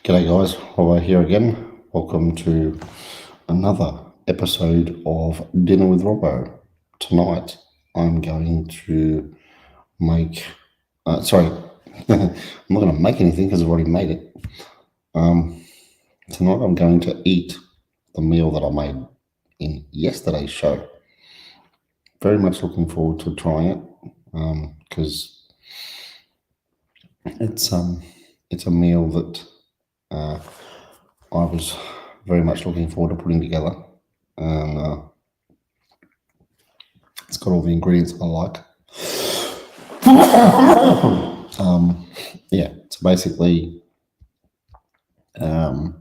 G'day guys, Robbo here again. Welcome to another episode of Dinner with Robbo. Tonight I'm going to make, sorry, I'm not going to make anything because I've already made it. Tonight I'm going to eat the meal that I made in yesterday's show. Very much looking forward to trying it because it's a meal that I was very much looking forward to putting together, and it's got all the ingredients I like. Yeah, so basically, yeah,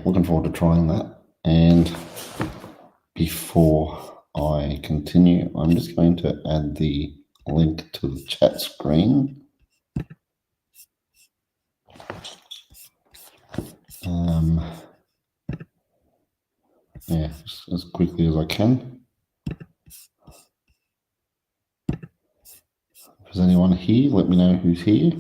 looking forward to trying that. And before I continue, I'm just going to add the link to the chat screen. Yeah, as quickly as I can. If there's anyone here, let me know who's here.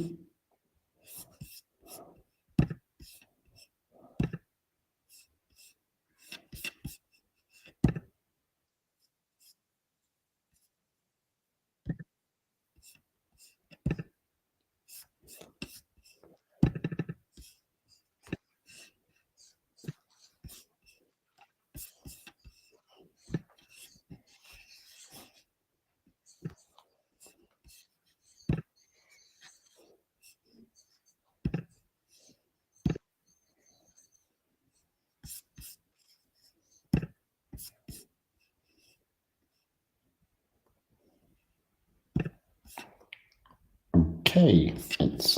Okay, it's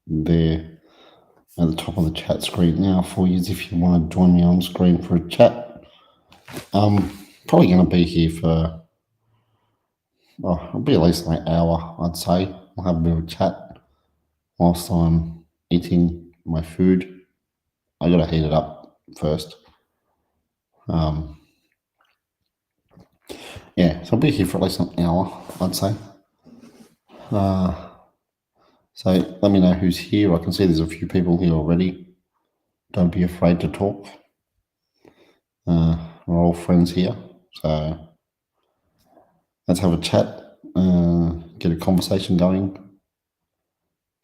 there at the top of the chat screen now for you if you want to join me on screen for a chat. Probably going to be here for, it'll be at least an hour, I'd say. We'll have a bit of a chat whilst I'm eating my food. I got to heat it up first. Yeah, so I'll be here for at least an hour, I'd say. So let me know who's here. I can see there's a few people here already. Don't be afraid to talk. We're all friends here, so let's have a chat, get a conversation going.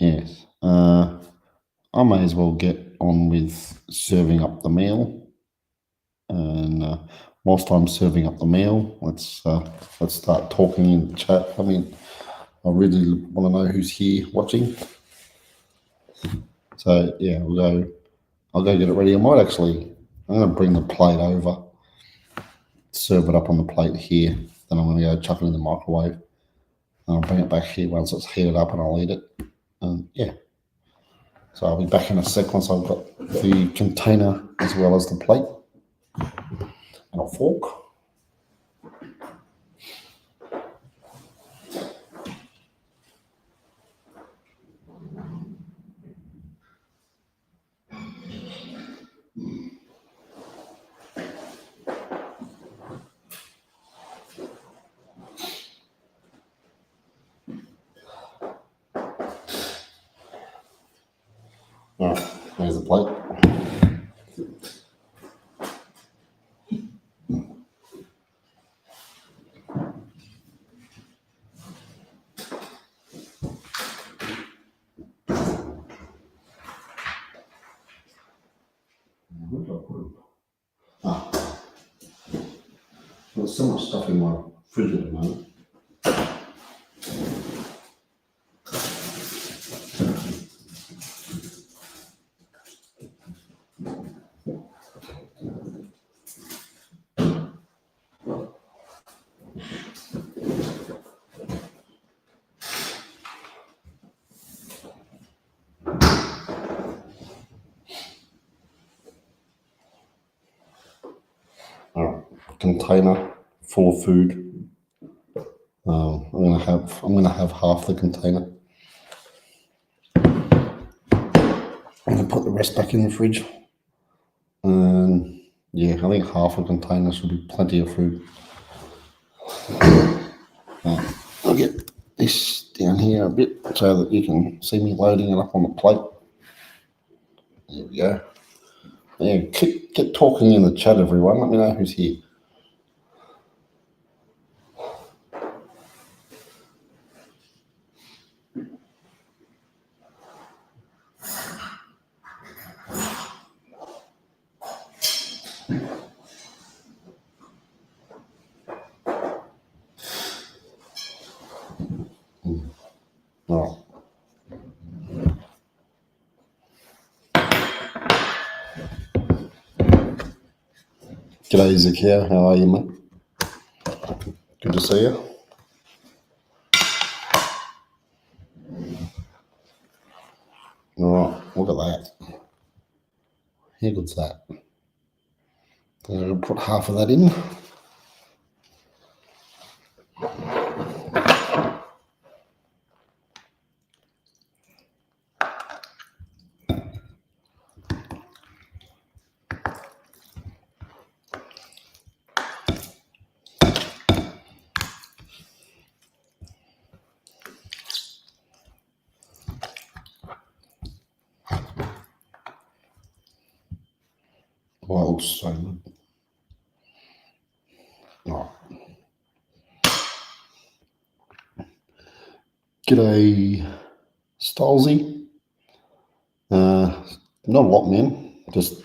Yes, I may as well get on with serving up the meal, and whilst I'm serving up the meal, let's start talking in the chat. I mean, I really want to know who's here watching. So yeah, I'll go get it ready. I'm going to bring the plate over, serve it up on the plate here. Then I'm going to go chuck it in the microwave. I'll bring it back here once it's heated up and I'll eat it. Yeah. So I'll be back in a sec once I've got the container as well as the plate and a fork. All right, there's the plate. There's so much stuff in my fridge at the moment. All right, container full of food. I'm gonna have half the container. I'm gonna put the rest back in the fridge. And yeah, I think half a container should be plenty of food. I'll get this down here a bit so that you can see me loading it up on the plate. There we go. Yeah, get talking in the chat, everyone. Let me know who's here. All right. G'day, Zakia. How are you, mate? Good to see you. All right, look at that. How good's that? I'm going to put half of that in. Oh, that looks so good. All right. G'day, Stolzy. Not a lot, man. Just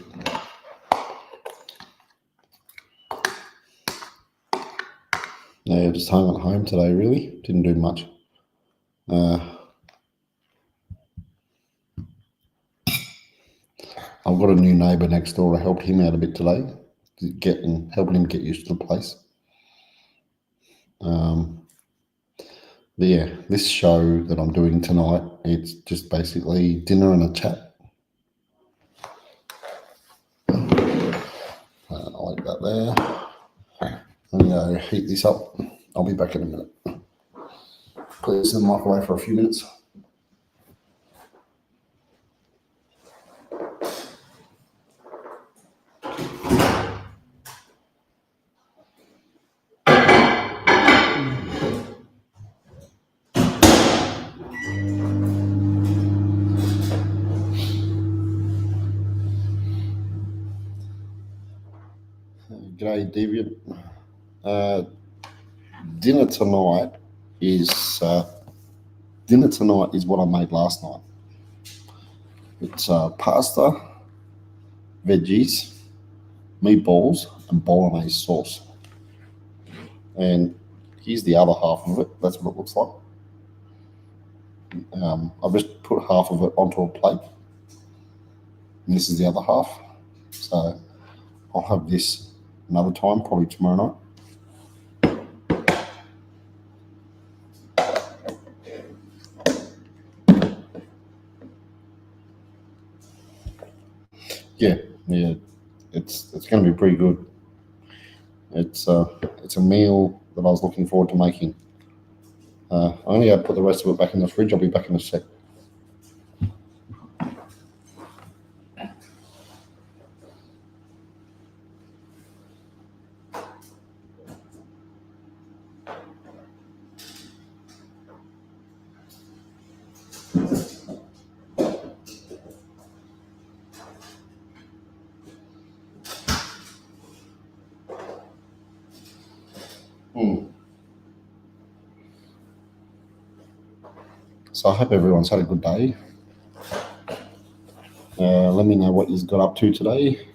just hung at home today. Really didn't do much. I've got a new neighbour next door to help him out a bit today, helping him get used to the place. But yeah, this show that I'm doing tonight, it's just basically dinner and a chat. I'll leave that there. I'm going to heat this up. I'll be back in a minute. Put this in the microwave for a few minutes. G'day, Deviant. Dinner tonight is what I made last night. It's pasta, veggies, meatballs, and bolognese sauce. And here's the other half of it. That's what it looks like. I've just put half of it onto a plate. And this is the other half. So I'll have this another time, probably tomorrow night. Yeah, it's going to be pretty good. It's a meal that I was looking forward to making. I'm only going to put the rest of it back in the fridge. I'll be back in a sec. So I hope everyone's had a good day. Let me know what you've got up to today.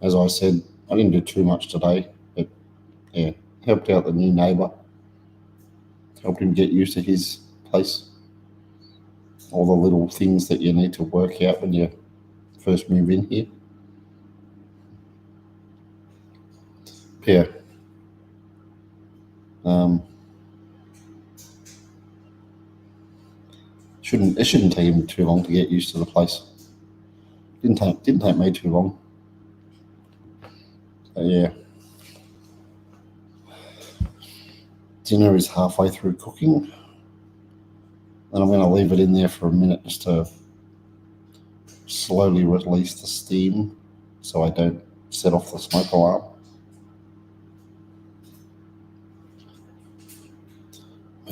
As I said, I didn't do too much today, but yeah, helped out the new neighbour. Helped him get used to his place. All the little things that you need to work out when you first move in here. Yeah. It shouldn't take him too long to get used to the place. Didn't take me too long. So yeah. Dinner is halfway through cooking. And I'm going to leave it in there for a minute just to slowly release the steam so I don't set off the smoke alarm.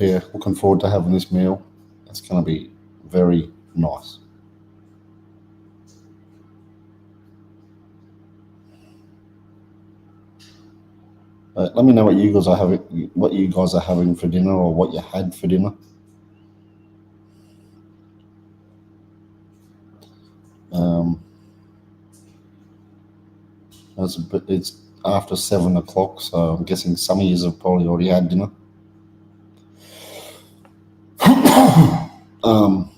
Yeah, looking forward to having this meal. It's going to be very nice. Let me know what you guys are having for dinner, or what you had for dinner. Um, it's after 7 o'clock, so I'm guessing some of you have probably already had dinner. Um,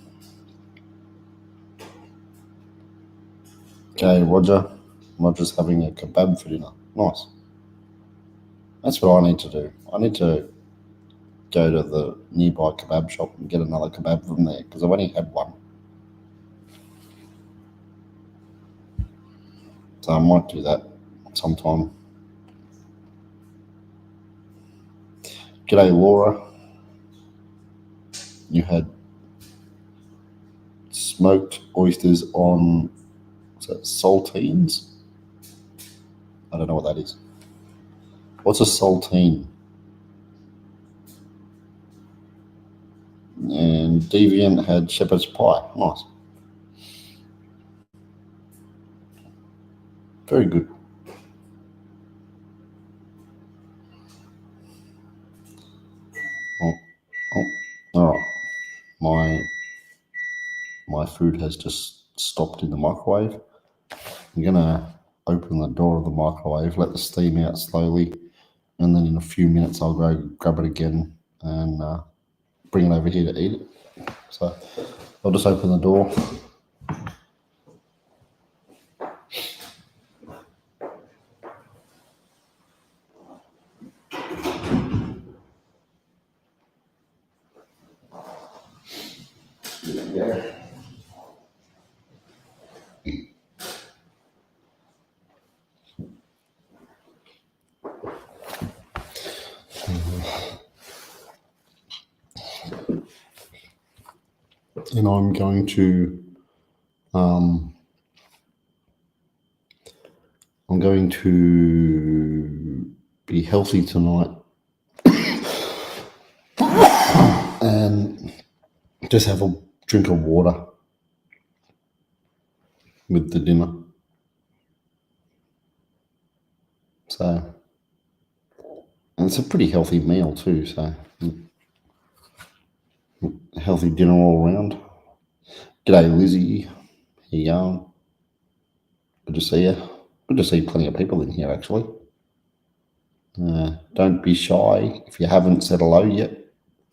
okay, Roger's having a kebab for dinner. Nice. That's what I need to do. I need to go to the nearby kebab shop and get another kebab from there, because I've only had one. So I might do that sometime. G'day, Laura. You had smoked oysters on saltines? I don't know what that is. What's a saltine? And Deviant had shepherd's pie. Nice. Very good. Oh, all right. My food has just stopped in the microwave. I'm gonna open the door of the microwave, let the steam out slowly, and then in a few minutes I'll go grab it again and bring it over here to eat it. So I'll just open the door. Yeah. And I'm going to be healthy tonight and just have a drink of water with the dinner. So, and it's a pretty healthy meal too. So, healthy dinner all around. G'day, Lizzie. How you going? Good to see you. Good to see plenty of people in here, actually. Don't be shy if you haven't said hello yet.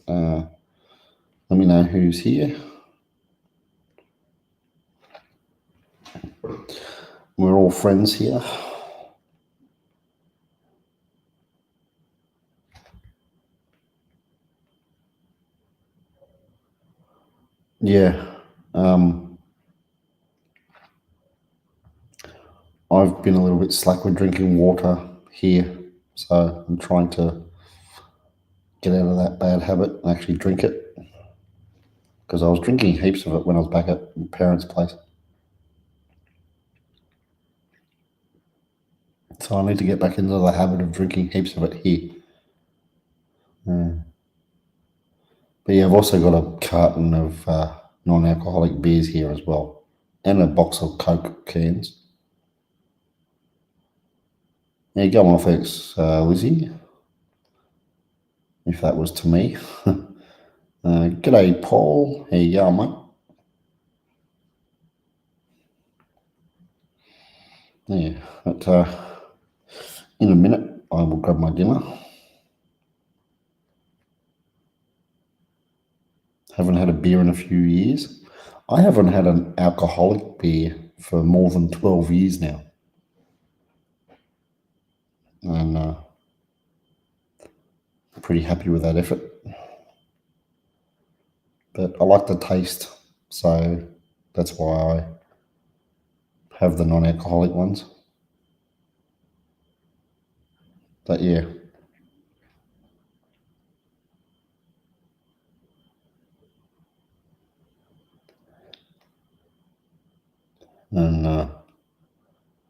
Let me know who's here. We're all friends here. Yeah. I've been a little bit slack with drinking water here, so I'm trying to get out of that bad habit and actually drink it, because I was drinking heaps of it when I was back at my parents' place. So I need to get back into the habit of drinking heaps of it here. But yeah, I've also got a carton of non-alcoholic beers here as well, and a box of Coke cans. Yeah, go on, thanks, Lizzie. If that was to me. G'day, Paul. How you going, mate? Yeah, but in a minute I will grab my dinner. Haven't had a beer in a few years. I haven't had an alcoholic beer for more than 12 years now. And I'm pretty happy with that effort. But I like the taste, so that's why I have the non-alcoholic ones. But yeah. And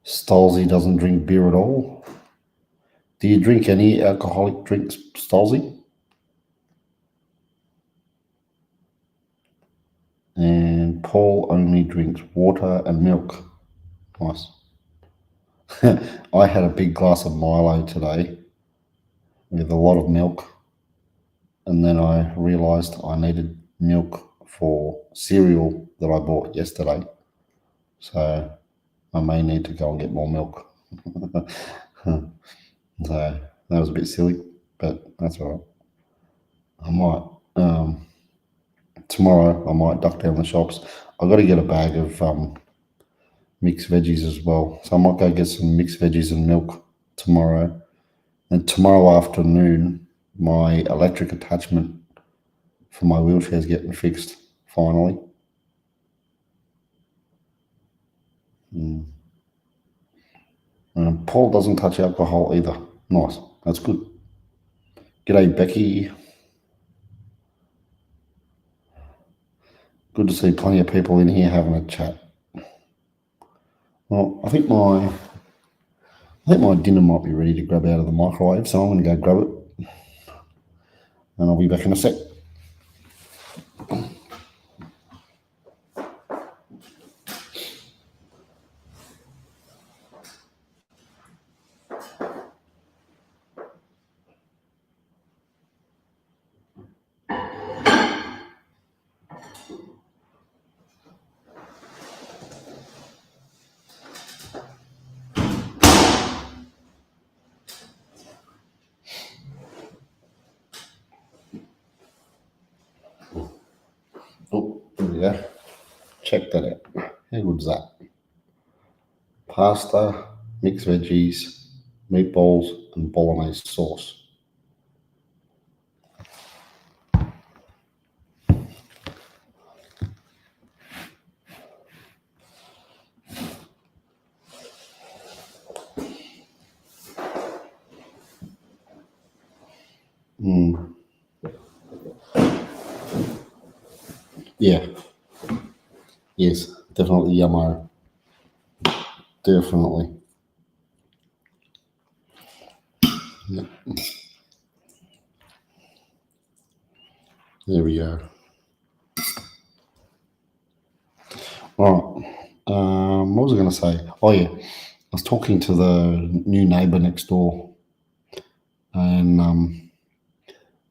Stolzy doesn't drink beer at all. Do you drink any alcoholic drinks, Stolzy? And Paul only drinks water and milk. Nice. I had a big glass of Milo today with a lot of milk, and then I realised I needed milk for cereal that I bought yesterday. So I may need to go and get more milk. So that was a bit silly, but that's all right. I might tomorrow. I might duck down the shops. I've got to get a bag of mixed veggies as well. So I might go get some mixed veggies and milk tomorrow. And tomorrow afternoon, my electric attachment for my wheelchair is getting fixed finally. Paul doesn't touch alcohol either. Nice. That's good. G'day, Becky. Good to see plenty of people in here having a chat. Well, I think my dinner might be ready to grab out of the microwave, so I'm going to go grab it, and I'll be back in a sec. Oh, there we go. Check that out. How good's that? Pasta, mixed veggies, meatballs, and bolognese sauce. Yeah. Yes, definitely yummo. Definitely. Yep. There we go. All right. What was I going to say? Oh yeah, I was talking to the new neighbour next door, and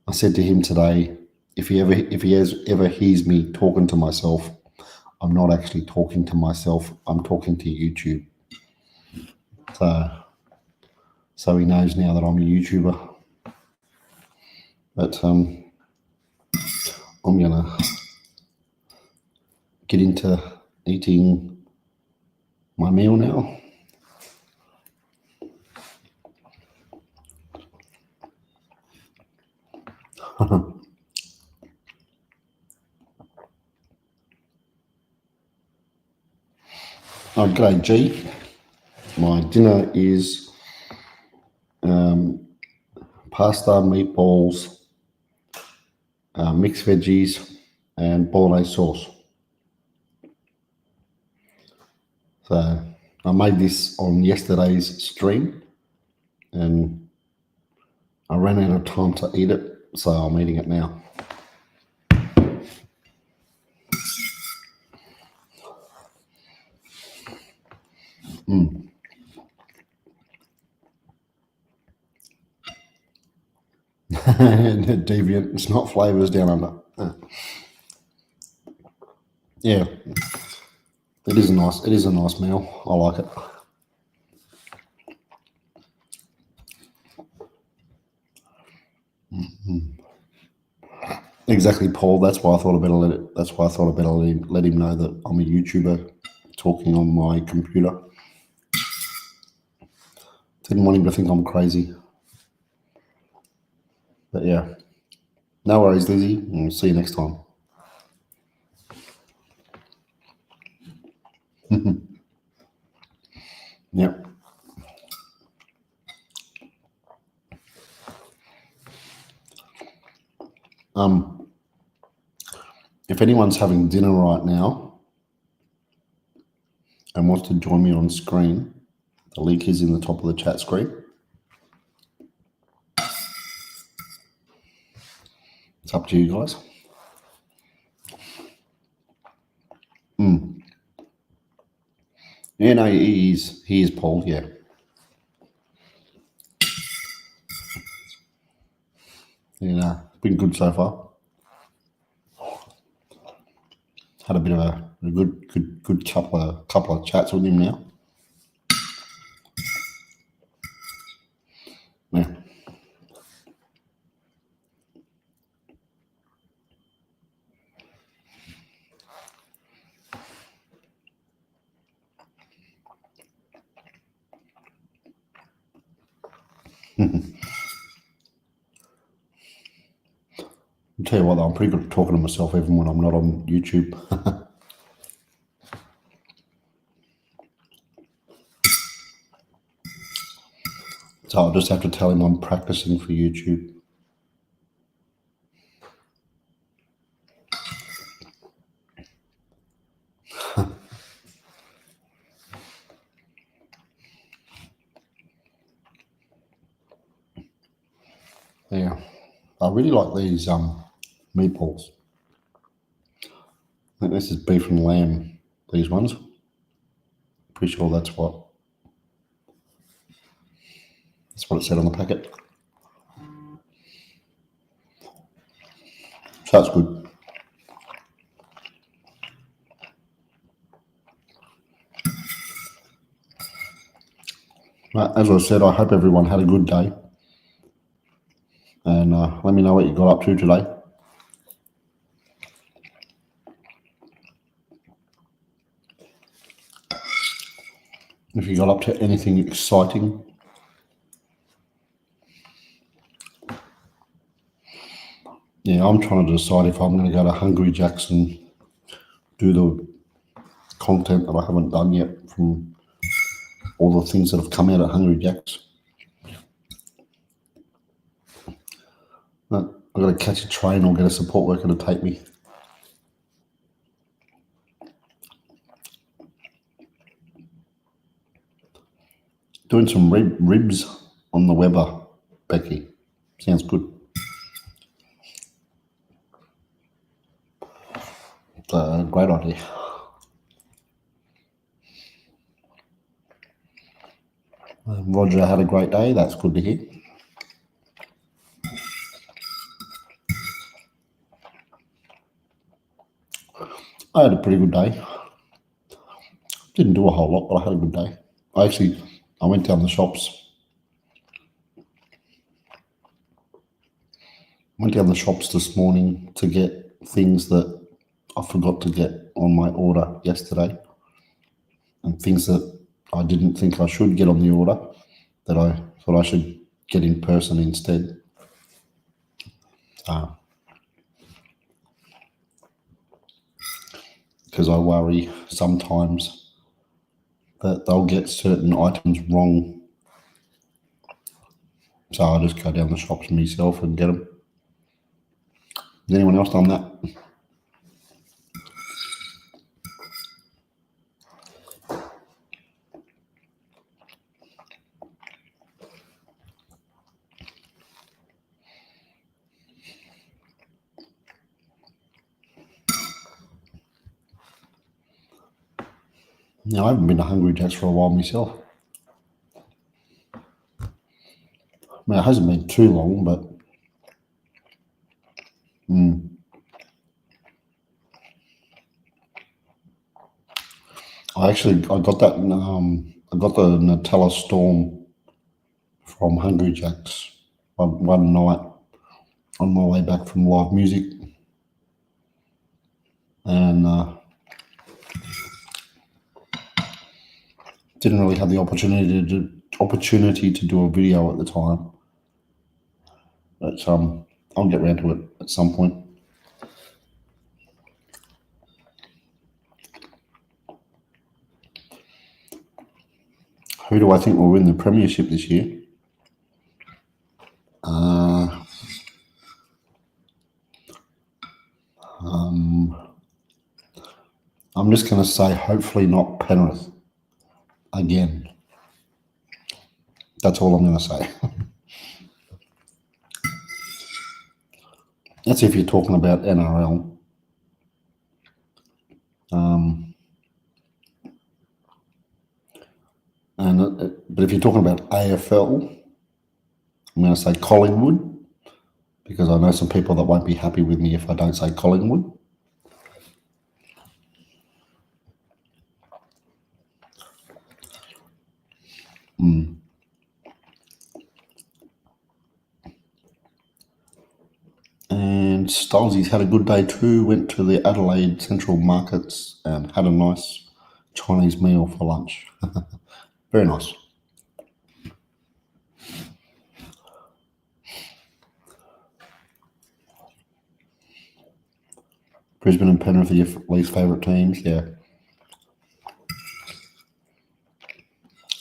I said to him today, if he ever hears me talking to myself, I'm not actually talking to myself. I'm talking to YouTube. So he knows now that I'm a YouTuber. But I'm gonna get into eating my meal now. Oh, g'day, G. My dinner is pasta, meatballs, mixed veggies, and bolognese sauce. So I made this on yesterday's stream, and I ran out of time to eat it, so I'm eating it now. Deviant, it's not flavours down under. Yeah, it is a nice meal. I like it. Exactly, Paul. That's why I thought I better let him know that I'm a YouTuber talking on my computer. Didn't want him to think I'm crazy. But yeah, no worries, Lizzie. We'll see you next time. Yep. If anyone's having dinner right now and wants to join me on screen, the link is in the top of the chat screen. It's up to you guys. Yeah, no, he is Paul. Yeah, yeah, been good so far. Had a bit of a good couple of chats with him now. Yeah. I'll tell you what, though, I'm pretty good at talking to myself even when I'm not on YouTube. So I'll just have to tell him I'm practicing for YouTube. Yeah, I really like these meatballs. I think this is beef and lamb. These ones. Pretty sure that's what it said on the packet. So that's good. As I said, I hope everyone had a good day, and let me know what you got up to today. If you got up to anything exciting. Yeah, I'm trying to decide if I'm going to go to Hungry Jack's and do the content that I haven't done yet from all the things that have come out at Hungry Jack's. I've got to catch a train or get a support worker to take me. Doing some ribs on the Weber, Becky. Sounds good. It's a great idea. Roger had a great day. That's good to hear. I had a pretty good day. Didn't do a whole lot, but I had a good day. I went down the shops. Went down the shops this morning to get things that I forgot to get on my order yesterday, and things that I didn't think I should get on the order that I thought I should get in person instead. Because I worry sometimes that they'll get certain items wrong. So I'll just go down the shops myself and get them. Has anyone else done that? No, I haven't been to Hungry Jack's for a while myself. I mean, it hasn't been too long, but I got the Nutella Storm from Hungry Jack's one night on my way back from live music, and didn't really have the opportunity to do a video at the time. But I'll get around to it at some point. Who do I think will win the premiership this year? I'm just going to say hopefully not Penrith again. That's all I'm going to say. That's if you're talking about NRL. but if you're talking about AFL, I'm going to say Collingwood, because I know some people that won't be happy with me if I don't say Collingwood. And Stolzy's had a good day too. Went to the Adelaide Central Markets and had a nice Chinese meal for lunch. Very nice. Brisbane and Penrith are your least favourite teams, yeah.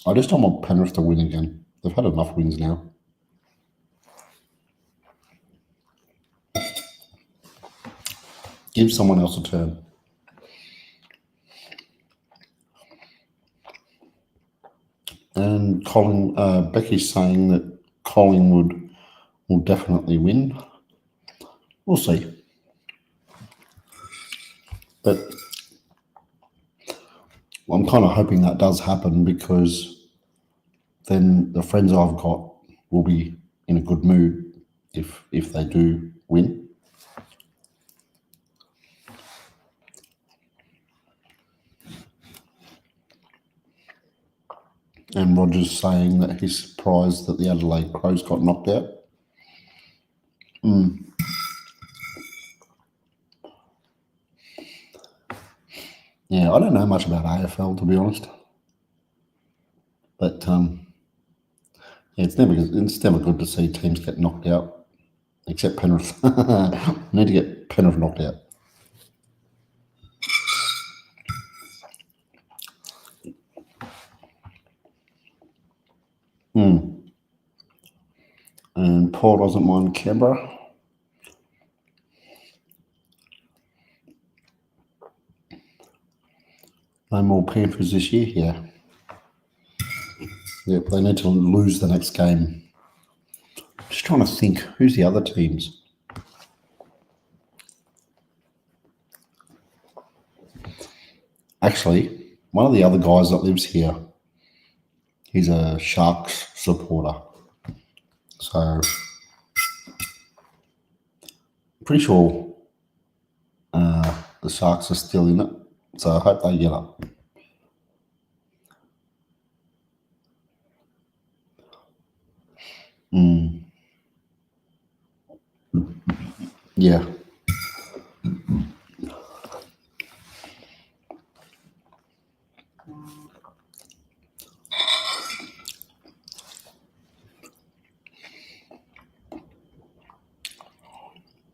I just don't want Penrith to win again. They've had enough wins now. Give someone else a turn. And Becky's saying that Collingwood will definitely win. We'll see. But I'm kind of hoping that does happen, because then the friends I've got will be in a good mood if they do win. And Roger's saying that he's surprised that the Adelaide Crows got knocked out. Yeah, I don't know much about AFL, to be honest. But yeah, it's never good to see teams get knocked out, except Penrith. We need to get Penrith knocked out. And Paul doesn't mind Canberra. No more Panthers this year, yeah. Yep, they need to lose the next game. Just trying to think, who's the other teams? Actually, one of the other guys that lives here, he's a Sharks supporter. So, I'm pretty sure the Sharks are still in it. So I hope they get up. Yeah.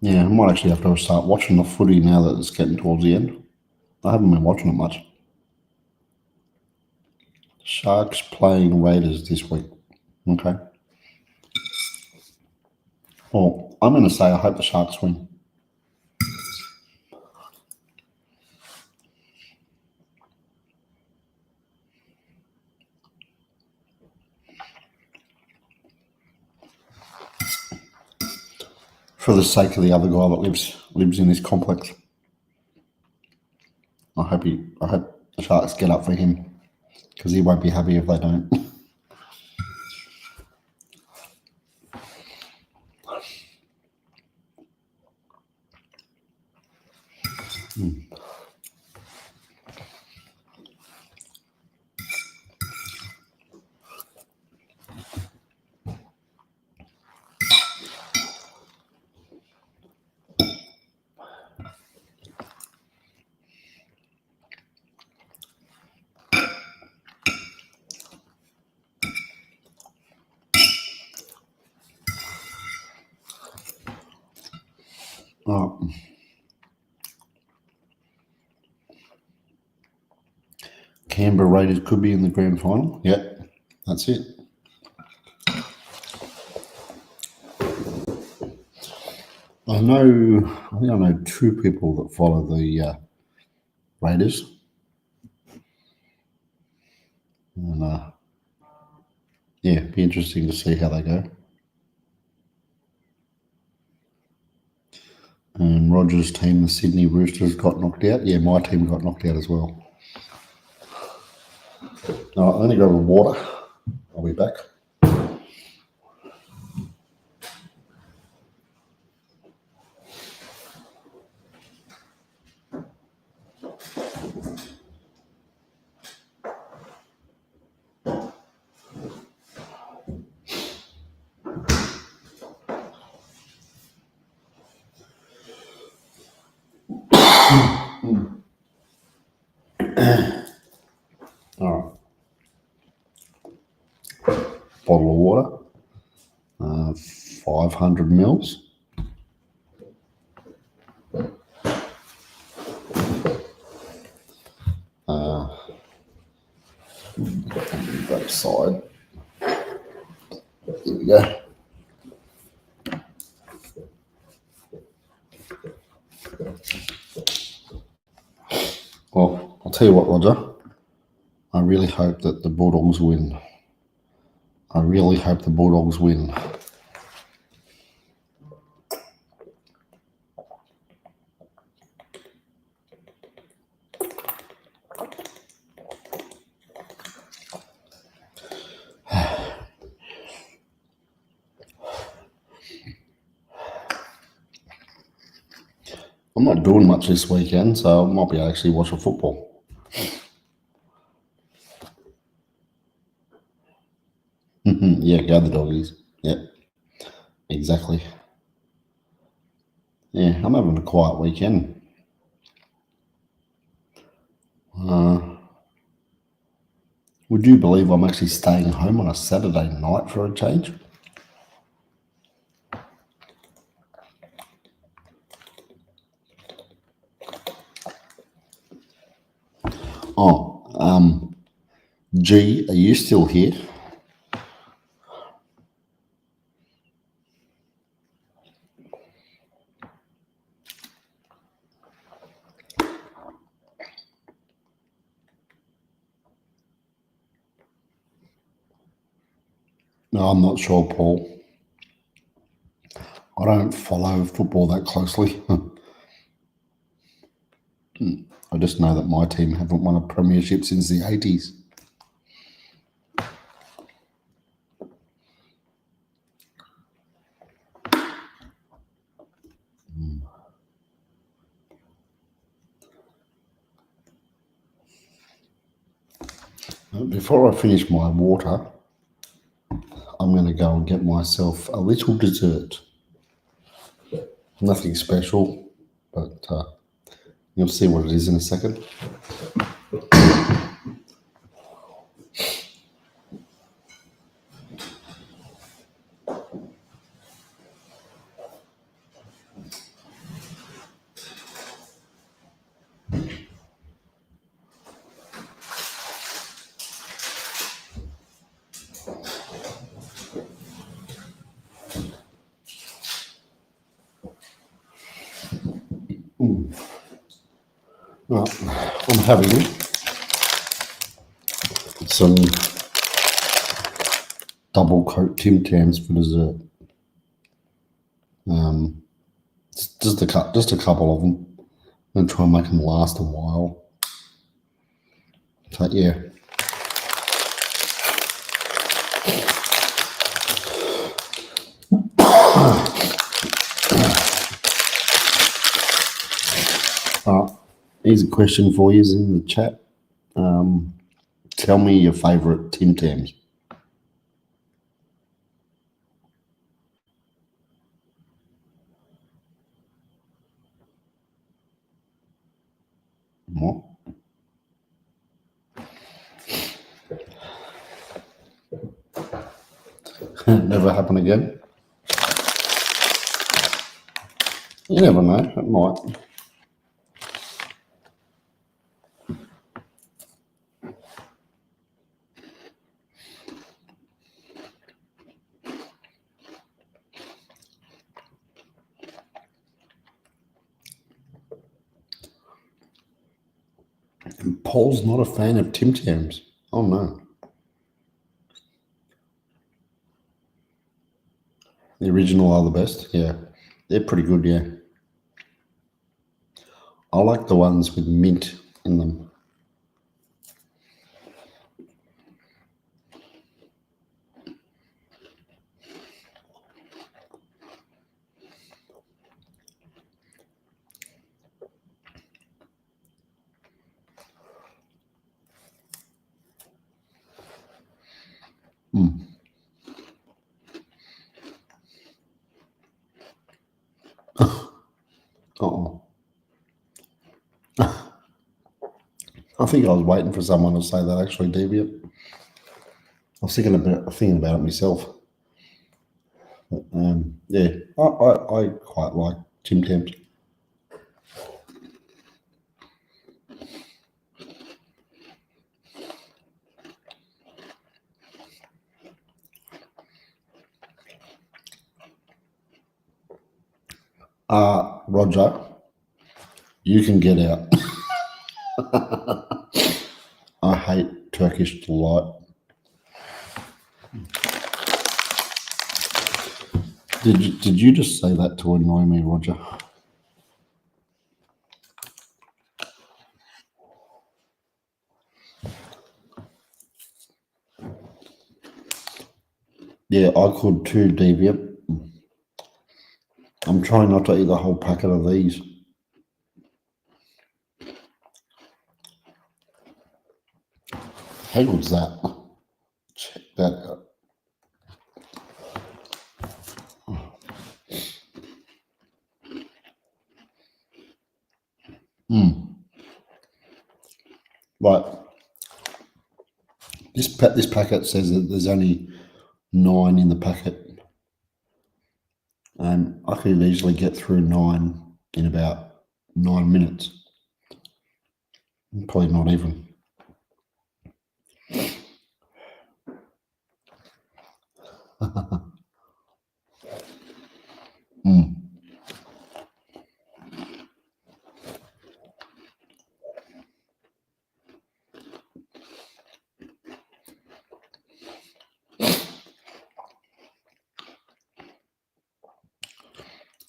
Yeah, I might actually have to start watching the footy now that it's getting towards the end. I haven't been watching it much. Sharks playing Raiders this week. Okay. Well, I'm going to say I hope the Sharks win. For the sake of the other guy that lives in this complex. I hope the Sharks get up for him, because he won't be happy if they don't. Canberra Raiders could be in the grand final. Yep, that's it. I think I know two people that follow the Raiders. And yeah, it'd be interesting to see how they go. And Roger's team, the Sydney Roosters, got knocked out. Yeah, my team got knocked out as well. I'm going to go with water. I'll be back. All right. Bottle of water, 500 mils. That side. Here we go. Well, I'll tell you what, Roger. I really hope that the Bulldogs win. I really hope the Bulldogs win. I'm not doing much this weekend, so I might be actually watching football. Yeah, go the doggies. Yep, exactly. Yeah, I'm having a quiet weekend. Would you believe I'm actually staying home on a Saturday night for a change? Oh, G, are you still here? No, I'm not sure, Paul. I don't follow football that closely. I just know that my team haven't won a premiership since the 80s. Before I finish my water, I'm going to go and get myself a little dessert. Nothing special, but you'll see what it is in a second. Right, I'm having some double coat Tim Tams for dessert. Just a couple of them. I'm going to try and make them last a while. So yeah. Here's a question for you in the chat. Tell me your favourite Tim Tams. What? Never happen again? You never know, it might. Paul's not a fan of Tim Tams. Oh no. The original are the best, yeah. They're pretty good, yeah. I like the ones with mint in them. Oh, I think I was waiting for someone to say that actually, Deviant. I was thinking about it myself. Yeah, I quite like Tim Tams. Roger, you can get out. I hate Turkish delight. Did you just say that to annoy me, Roger? Yeah, I could too, Deviant. I'm trying not to eat the whole packet of these. How good's that? Check that out. Right, this packet says that there's only 9 in the packet, and I could easily get through 9 in about 9 minutes. Probably not even.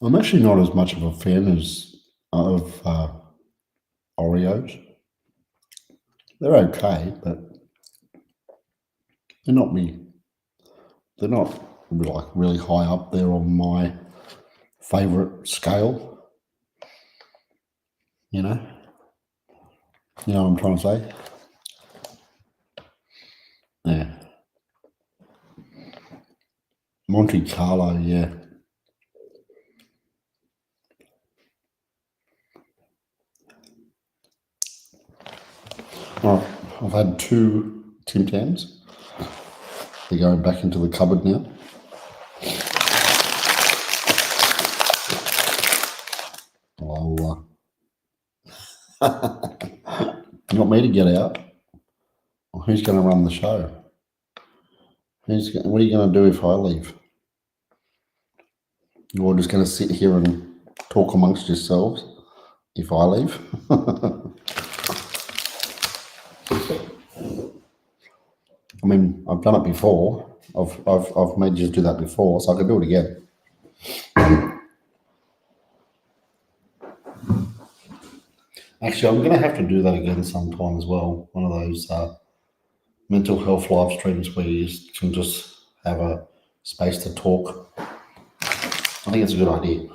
I'm actually not as much of a fan of Oreos. They're okay, but they're not me. They're not like really high up there on my favourite scale. You know what I'm trying to say? Yeah. Monte Carlo, yeah. All right, I've had 2 Tim Tams. They're going back into the cupboard now. You want me to get out? Or who's going to run the show? What are you going to do if I leave? You're just going to sit here and talk amongst yourselves if I leave? I mean, I've done it before. I've made you do that before, so I can do it again. Actually, I'm going to have to do that again sometime as well. One of those mental health live streams where you can just have a space to talk. I think it's a good idea.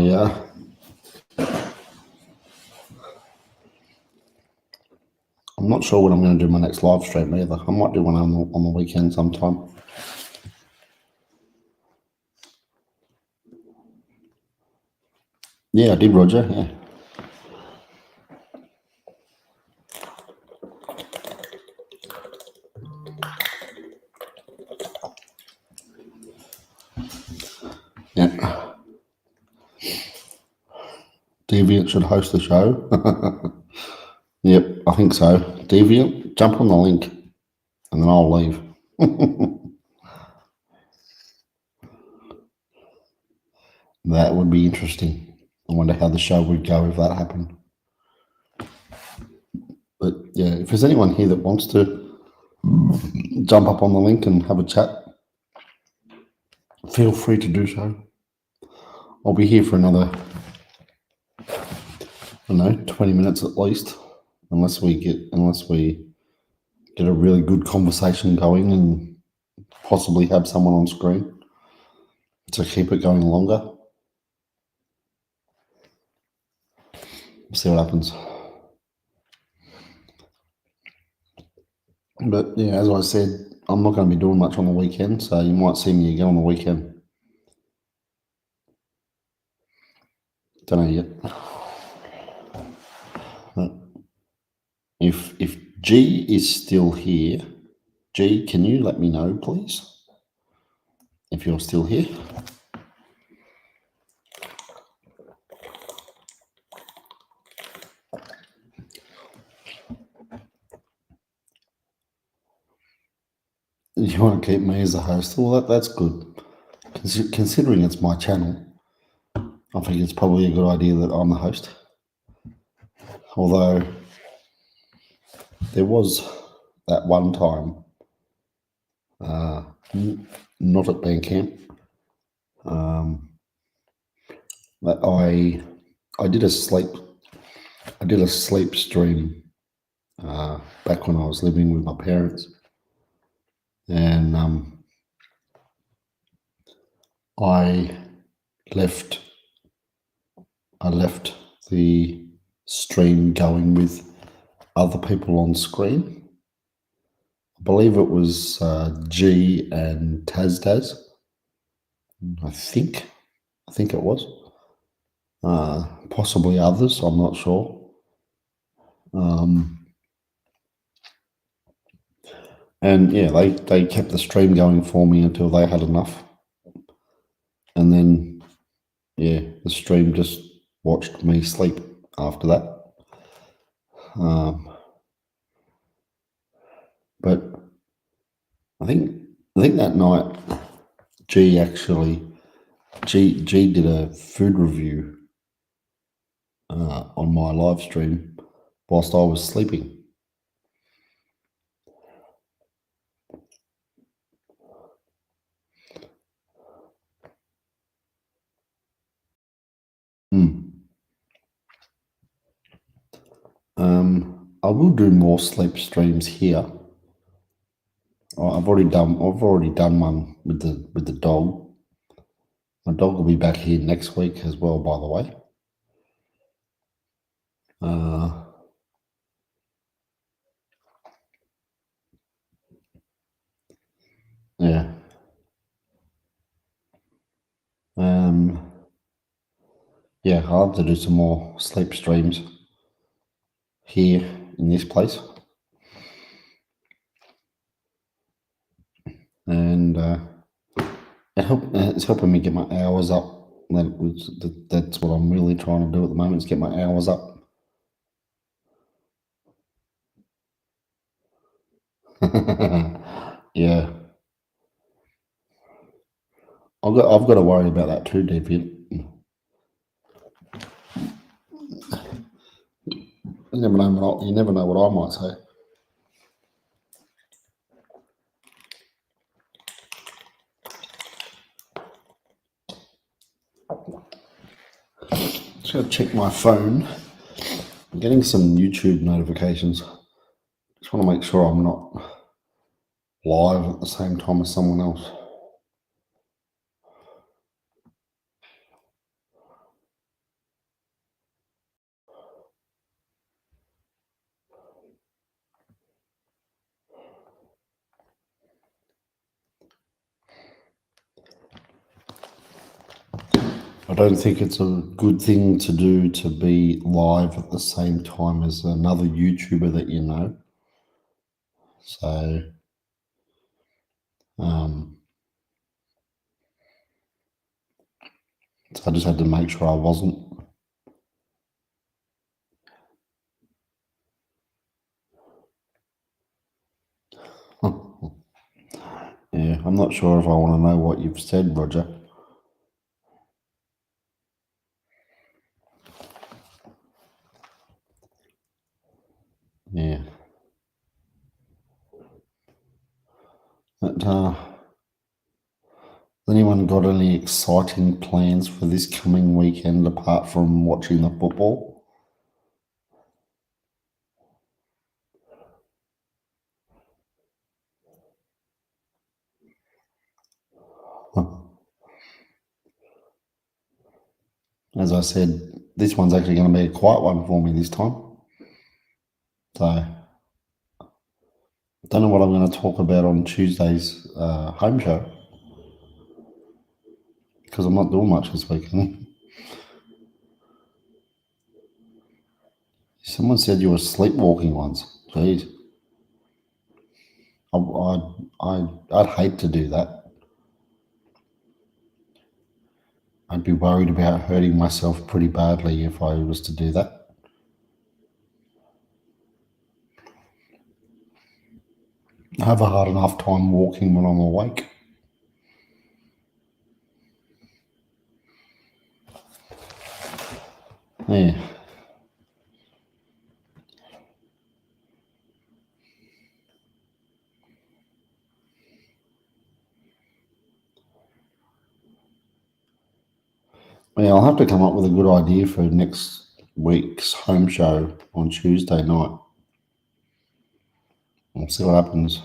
Yeah. I'm not sure when I'm going to do my next live stream either. I might do one on the weekend sometime. Yeah, I did, Roger. Yeah. Yeah. Deviant should host the show. Yep, I think so. Deviant, jump on the link and then I'll leave. That would be interesting. I wonder how the show would go if that happened. But yeah, if there's anyone here that wants to jump up on the link and have a chat, feel free to do so. I'll be here for another I don't know, 20 minutes at least, unless we get a really good conversation going and possibly have someone on screen to keep it going longer. See what happens. But yeah, as I said, I'm not going to be doing much on the weekend, so you might see me again on the weekend. Don't know yet. But if G is still here, G, can you let me know, please? If you're still here. You want to keep me as a host? Well, that's good. Considering it's my channel, I think it's probably a good idea that I'm the host. Although there was that one time, not at band camp, that I did a sleep stream back when I was living with my parents, and I left the stream going with other people on screen. I believe it was G and Taz. I think it was. Possibly others, I'm not sure. And yeah, they kept the stream going for me until they had enough. And then, yeah, the stream just watched me sleep after that. But I think that night, G did a food review on my live stream whilst I was sleeping. I will do more sleep streams here. I've already done one with the dog. My dog will be back here next week as well, by the way. Yeah. Yeah, I'll have to do some more sleep streams here in this place. And it's helping me get my hours up. That's what I'm really trying to do at the moment, is get my hours up. Yeah. I've got to worry about that too, Deviant. You never know what I might say. Just gotta check my phone. I'm getting some YouTube notifications. Just want to make sure I'm not live at the same time as someone else. I don't think it's a good thing to do to be live at the same time as another YouTuber that you know. So, so I just had to make sure I wasn't. Yeah, I'm not sure if I want to know what you've said, Roger. Yeah. But, has anyone got any exciting plans for this coming weekend apart from watching the football? as I said, this one's actually going to be a quiet one for me this time. So, don't know what I'm going to talk about on Tuesday's home show, because I'm not doing much this weekend. Someone said you were sleepwalking once. Jeez. I'd hate to do that. I'd be worried about hurting myself pretty badly if I was to do that. I have a hard enough time walking when I'm awake. Yeah. Yeah, I'll have to come up with a good idea for next week's home show on Tuesday night. We'll see what happens.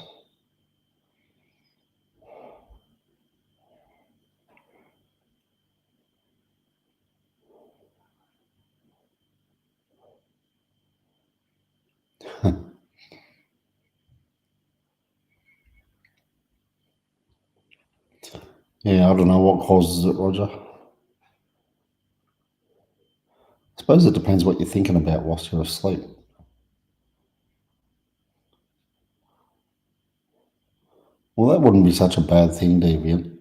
Yeah, I don't know what causes it, Roger. I suppose it depends what you're thinking about whilst you're asleep. Well, that wouldn't be such a bad thing, Deviant.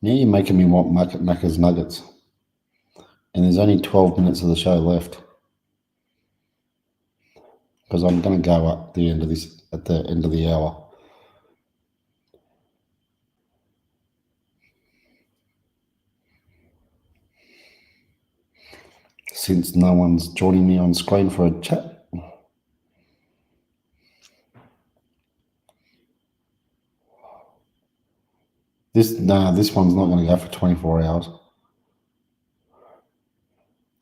Now you're making me want Macca's Nuggets. And there's only 12 minutes of the show left. Because I'm going to go at the end of the hour. Since no one's joining me on screen for a chat. This one's not going to go for 24 hours.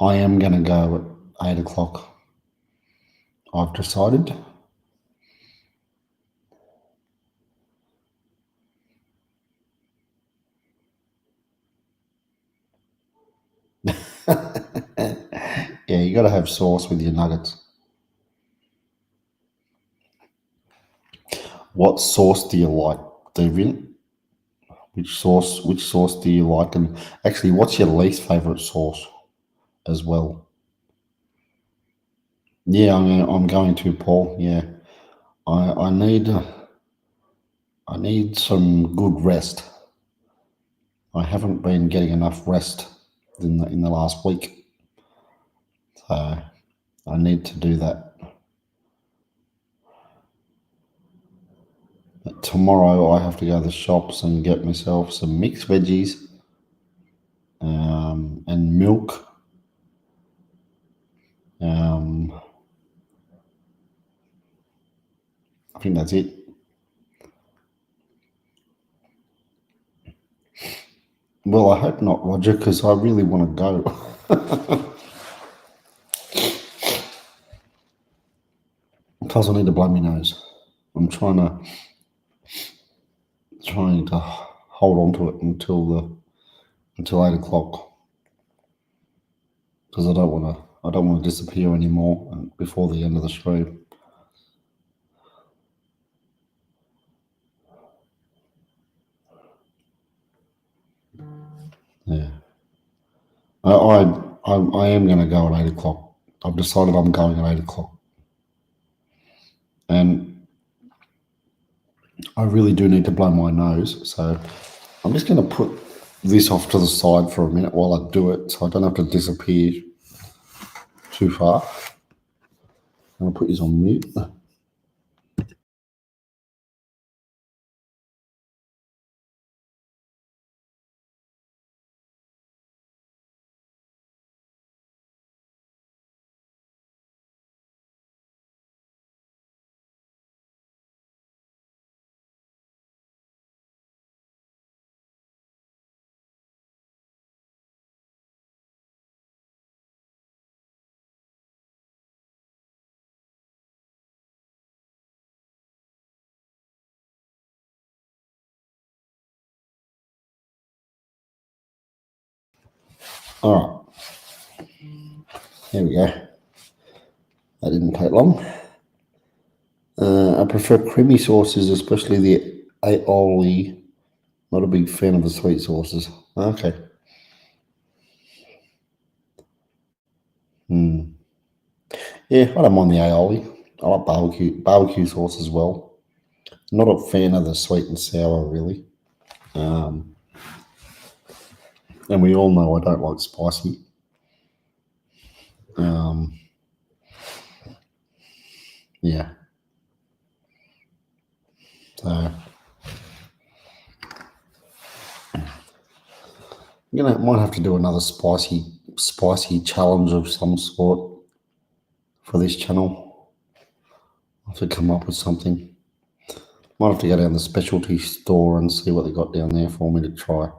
I am going to go at 8 o'clock. I've decided. Yeah, you got to have sauce with your nuggets. What sauce do you like, Deviant? Which sauce do you like? And actually, what's your least favourite sauce as well? Yeah, I'm going to, Paul. Yeah, I need some good rest. I haven't been getting enough rest in the last week, so I need to do that. But tomorrow I have to go to the shops and get myself some mixed veggies and milk. I think that's it. Well, I hope not, Roger, because I really want to go. Plus, I need to blow my nose. I'm trying to hold on to it until 8 o'clock because I don't want to disappear anymore before the end of the stream. Yeah, I am going to go at 8 o'clock. I've decided I'm going at 8 o'clock, and I really do need to blow my nose. So I'm just going to put this off to the side for a minute while I do it, so I don't have to disappear too far. I'm going to put this on mute. All right, here we go. That didn't take long. I prefer creamy sauces, especially the aioli. Not a big fan of the sweet sauces. Okay. Yeah, I don't mind the aioli. I like barbecue sauce as well. Not a fan of the sweet and sour, really. And we all know I don't like spicy. Yeah. So might have to do another spicy challenge of some sort for this channel. I'll have to come up with something. Might have to go down the specialty store and see what they got down there for me to try.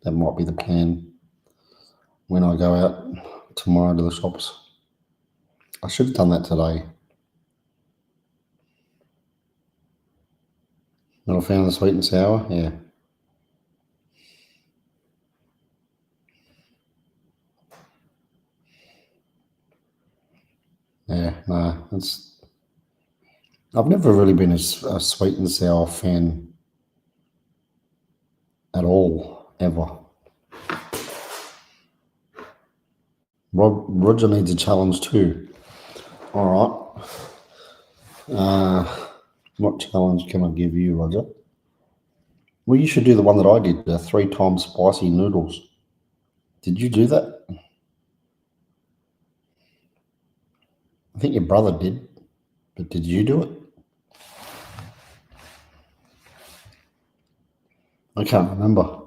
That might be the plan when I go out tomorrow to the shops. I should have done that today. Not a fan of the sweet and sour? Yeah. Yeah, no, I've never really been a sweet and sour fan at all, ever. Roger needs a challenge too. All right. What challenge can I give you, Roger? Well, you should do the one that I did, the 3 times spicy noodles. Did you do that? I think your brother did, but did you do it? I can't remember.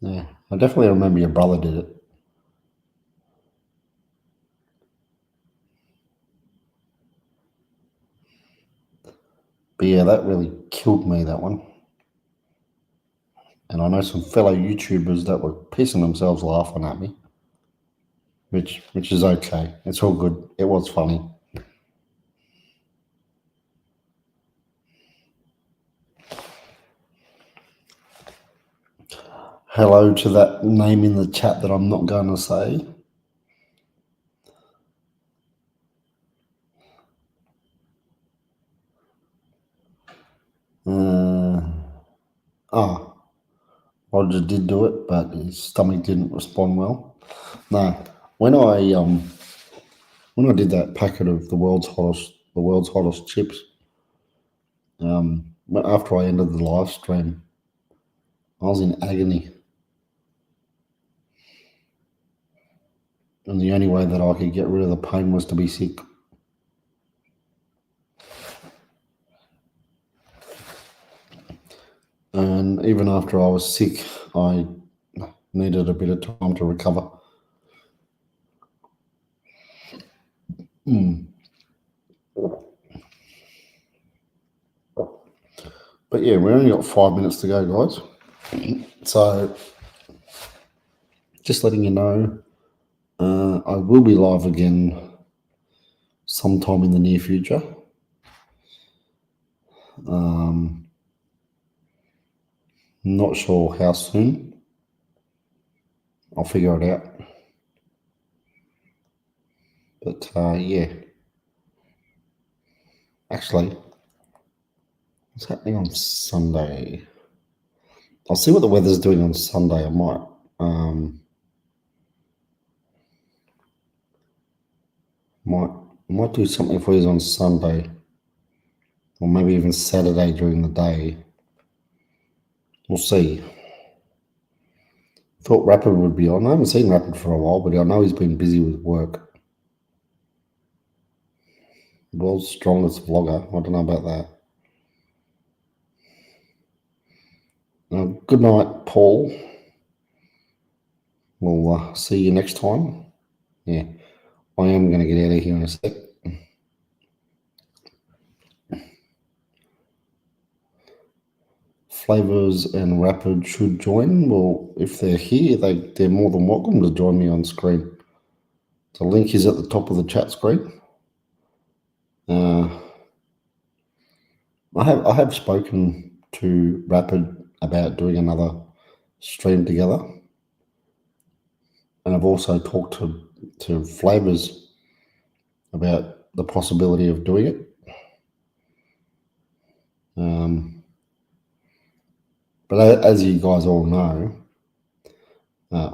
Yeah, I definitely remember your brother did it. But yeah, that really killed me, that one. And I know some fellow YouTubers that were pissing themselves laughing at me, which is okay. It's all good. It was funny. Hello to that name in the chat that I'm not going to say. Roger did do it, but his stomach didn't respond well. No, when I did that packet of the world's hottest chips, after I ended the live stream, I was in agony, and the only way that I could get rid of the pain was to be sick. And even after I was sick, I needed a bit of time to recover. But yeah, we only got 5 minutes to go, guys. So just letting you know, I will be live again sometime in the near future. Not sure how soon. I'll figure it out. But yeah. Actually, what's happening on Sunday? I'll see what the weather's doing on Sunday. I might do something for you on Sunday, or maybe even Saturday during the day. We'll see. Thought Rapid would be on. I haven't seen Rapid for a while, but I know he's been busy with work. World's strongest vlogger. I don't know about that. Good night, Paul. We'll see you next time. Yeah, I am going to get out of here in a sec. Flavors and Rapid should join. Well, if they're here, they're more than welcome to join me on screen. The link is at the top of the chat screen. I have spoken to Rapid about doing another stream together, and I've also talked to Flavors about the possibility of doing it. But as you guys all know,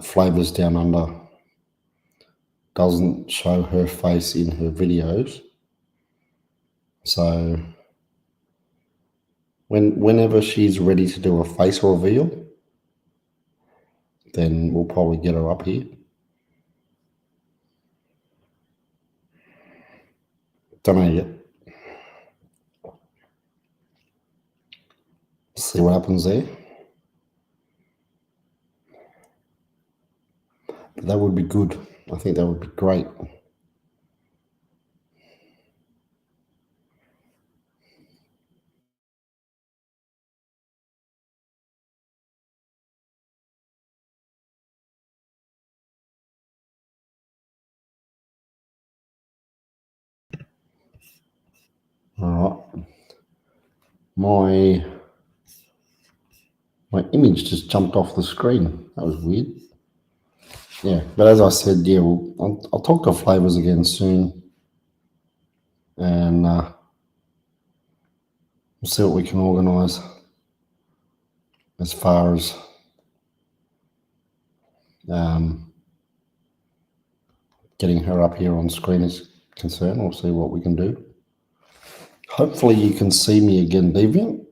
Flavors Down Under doesn't show her face in her videos. So whenever she's ready to do a face reveal, then we'll probably get her up here. Don't know yet. See what happens there. But that would be good. I think that would be great. All right. My image just jumped off the screen. That was weird. Yeah, but as I said, yeah, I'll talk to Flavors again soon, and we'll see what we can organise as far as getting her up here on screen is concerned. We'll see what we can do. Hopefully you can see me again, Deviant.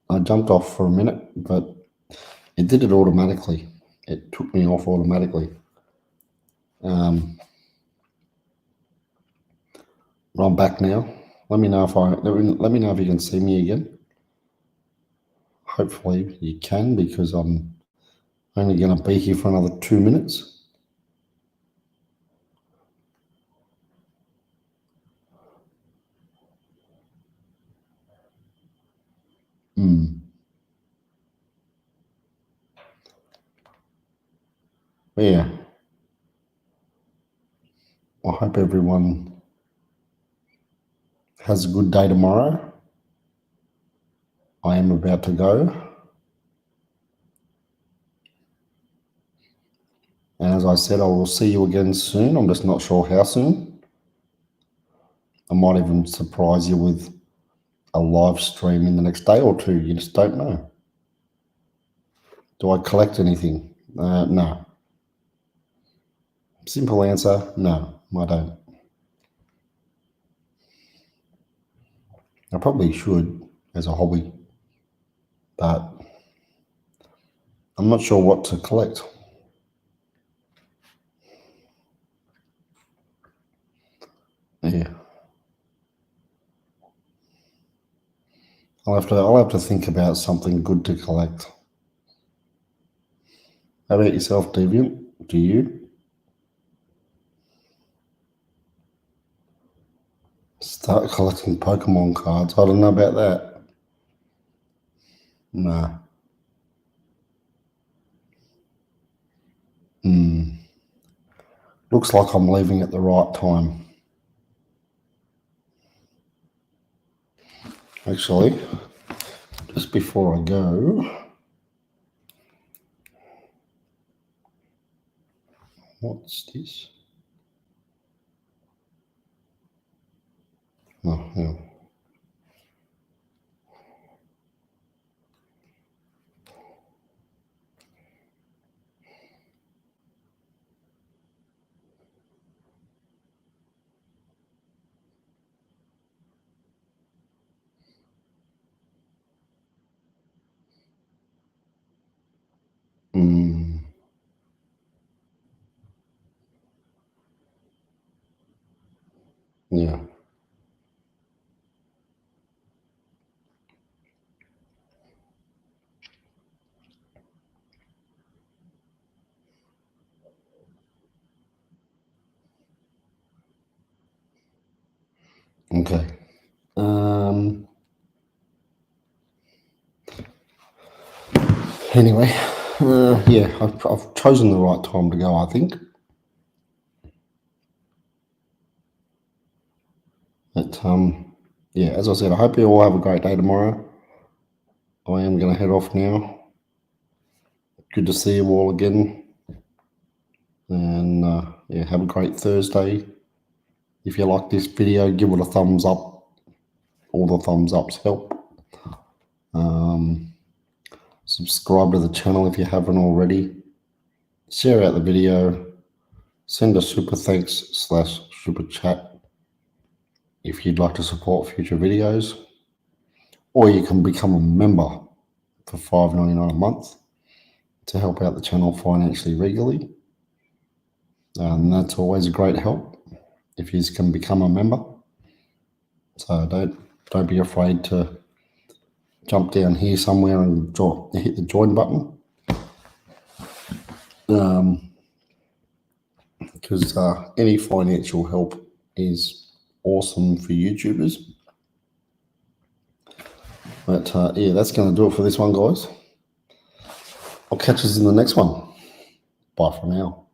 I jumped off for a minute, but it did it automatically. It took me off automatically. I'm back now. Let me know if you can see me again. Hopefully you can, because I'm only going to be here for another 2 minutes. Yeah. I hope everyone has a good day tomorrow. I am about to go. And as I said, I will see you again soon. I'm just not sure how soon. I might even surprise you with a live stream in the next day or two. You just don't know. Do I collect anything? No. Simple answer, no, I don't. I probably should as a hobby, but I'm not sure what to collect. Yeah. I'll have to think about something good to collect. How about yourself, Deviant? Do you start collecting Pokemon cards? I don't know about that. No. Looks like I'm leaving at the right time. Actually, just before I go, what's this? Oh, yeah. Yeah. Okay. Anyway, yeah, I've chosen the right time to go, I think. But yeah, as I said, I hope you all have a great day tomorrow. I am going to head off now. Good to see you all again. And yeah, have a great Thursday. If you like this video, give it a thumbs up. All the thumbs ups help. Subscribe to the channel if you haven't already. Share out the video. Send a super thanks / super chat if you'd like to support future videos. Or you can become a member for $5.99 a month to help out the channel financially regularly. And that's always a great help if you can become a member. So don't be afraid to jump down here somewhere and hit the join button. Because any financial help is awesome for YouTubers. But yeah, that's going to do it for this one, guys. I'll catch us in the next one. Bye for now.